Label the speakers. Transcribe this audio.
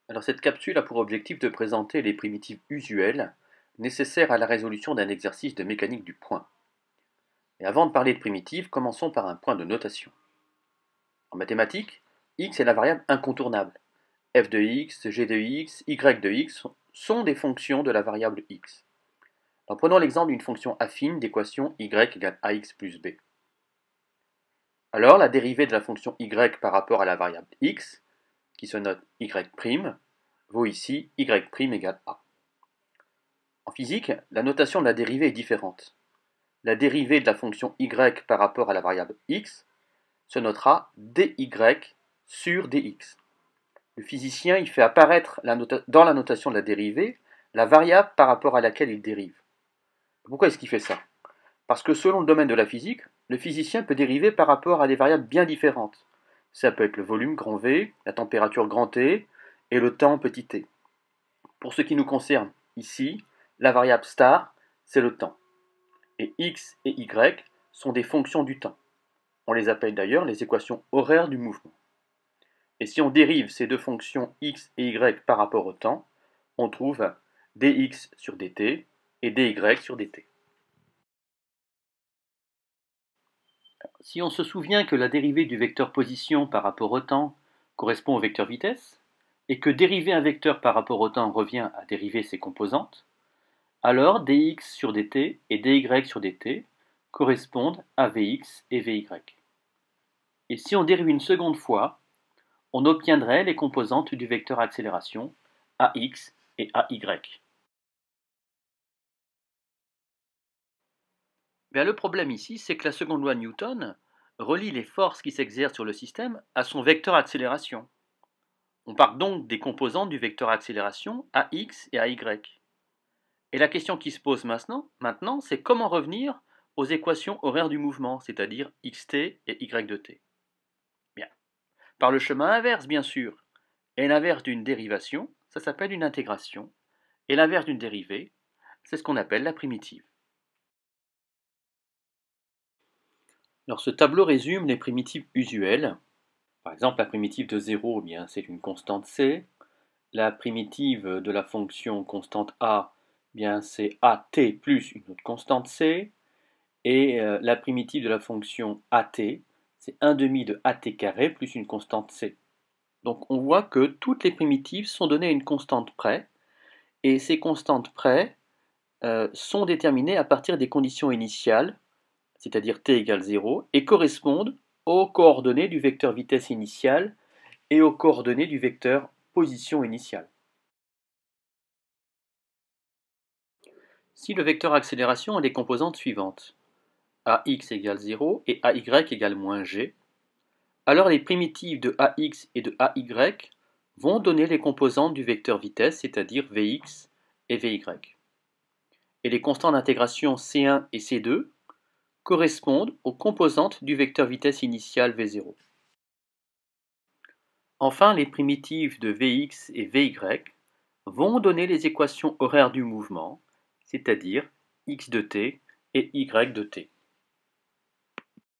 Speaker 1: Alors cette capsule a pour objectif de présenter les primitives usuelles nécessaires à la résolution d'un exercice de mécanique du point. Et avant de parler de primitives, commençons par un point de notation. En mathématiques, x est la variable incontournable. F de x, g de x, y de x sont des fonctions de la variable x. Alors prenons l'exemple d'une fonction affine d'équation y égale ax plus b. Alors la dérivée de la fonction y par rapport à la variable x, qui se note y', vaut ici y' égale a. En physique, la notation de la dérivée est différente. La dérivée de la fonction y par rapport à la variable x se notera dy sur dx. Le physicien il fait apparaître dans la notation de la dérivée la variable par rapport à laquelle il dérive. Pourquoi est-ce qu'il fait ça? Parce que selon le domaine de la physique, le physicien peut dériver par rapport à des variables bien différentes. Ça peut être le volume grand V, la température grand T et le temps petit t. Pour ce qui nous concerne ici, la variable star, c'est le temps. Et x et y sont des fonctions du temps. On les appelle d'ailleurs les équations horaires du mouvement. Et si on dérive ces deux fonctions x et y par rapport au temps, on trouve dx sur dt et dy sur dt. Si on se souvient que la dérivée du vecteur position par rapport au temps correspond au vecteur vitesse, et que dériver un vecteur par rapport au temps revient à dériver ses composantes, alors dx sur dt et dy sur dt correspondent à vx et vy. Et si on dérive une seconde fois, on obtiendrait les composantes du vecteur accélération ax et ay. Bien, le problème ici, c'est que la seconde loi de Newton relie les forces qui s'exercent sur le système à son vecteur accélération. On part donc des composantes du vecteur accélération ax et ay. Et la question qui se pose maintenant, c'est comment revenir aux équations horaires du mouvement, c'est-à-dire xt et y de t. Bien. Par le chemin inverse, bien sûr. Et l'inverse d'une dérivation, ça s'appelle une intégration. Et l'inverse d'une dérivée, c'est ce qu'on appelle la primitive. Alors ce tableau résume les primitives usuelles. Par exemple, la primitive de 0, c'est une constante c. La primitive de la fonction constante a, c'est at plus une autre constante c. Et la primitive de la fonction at, c'est 1 demi de at carré plus une constante c. Donc on voit que toutes les primitives sont données à une constante près, et ces constantes près sont déterminées à partir des conditions initiales, c'est-à-dire t égale 0, et correspondent aux coordonnées du vecteur vitesse initiale et aux coordonnées du vecteur position initiale. Si le vecteur accélération a les composantes suivantes, ax égale 0 et ay égale moins g, alors les primitives de ax et de ay vont donner les composantes du vecteur vitesse, c'est-à-dire vx et vy. Et les constants d'intégration c1 et c2 correspondent aux composantes du vecteur vitesse initiale v0. Enfin, les primitives de vx et vy vont donner les équations horaires du mouvement, c'est-à-dire x de t et y de t.